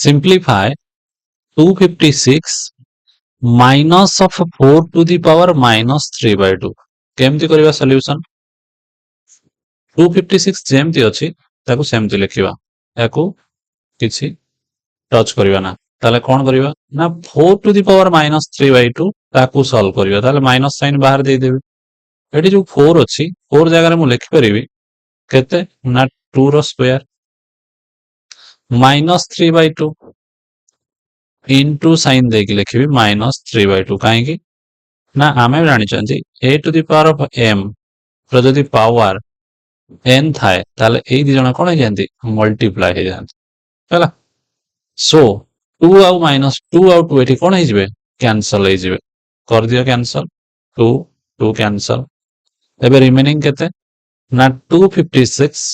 Simplify 256 minus of 4 to the power minus 3 by 2 केमती करिवा solution 256 जेमती अछि ताकू सेमती लिखिबा याकू किछि टच करिवा ना ताले कोन करिवा ना 4 to the power minus 3 by 2 ताकू सॉल्व करिवा ताले माइनस साइन बाहर दे देबे एठी जो 4 अछि 4 जगह रे मु लिखि परिबी केते ना 2 रो square minus 3 by 2 into sin देकी लिखिबी minus 3 by 2 काहे की ना आमे जानि चंती a to the power of m रो जदी पावर n थाए ताले एई दि जणा कोन हे जानती मल्टीप्लाई हे जानती हला सो 2 आउ minus 2 आउ 2 एठी कोन हे जिवे कैंसल हे जिवे कर दियो कैंसल 2 2 कैंसल एबे रिमेनिंग केते ना 256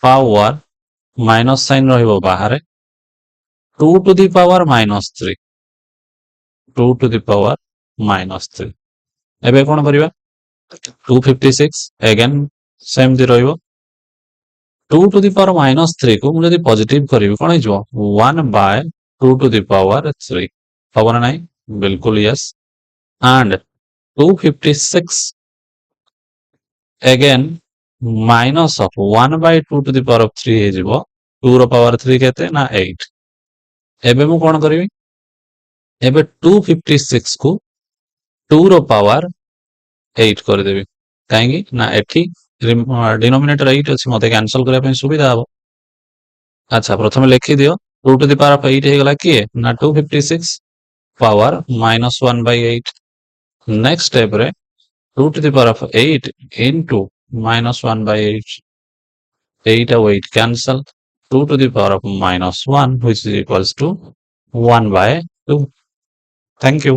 पावर माइनस साइन रहिबो बाहर 2 to the power minus 3 2 to the power minus 3 एबे कोन करिवा 256 अगेन सेम दि रहिबो 2 to the power minus 3 को मु जदी पॉजिटिव करिवि कोन हे जो 1 by 2 to the power 3 power नाही बिल्कुल yes and 256 again minus of 1 by 2 to the power of 3 हे जिवो 2 रो पावर 3 केते ना 8 एबे मु कोन करिवि एबे 256 को 2 रो पावर 8 कर देबी काहेकी ना एठी डिनोमिनेटर 8 अछि मते कैंसिल करिया पे सुविधा हबो अच्छा प्रथम लिखि दियो 2 to the power of 8 हे गला किए ना 256 पावर -1 by 8 नेक्स्ट स्टेप रे 2 to the power of 8 into -1 by 8 8 और 8 cancel 2 to the power of -1 which is equals to 1 by 2 thank you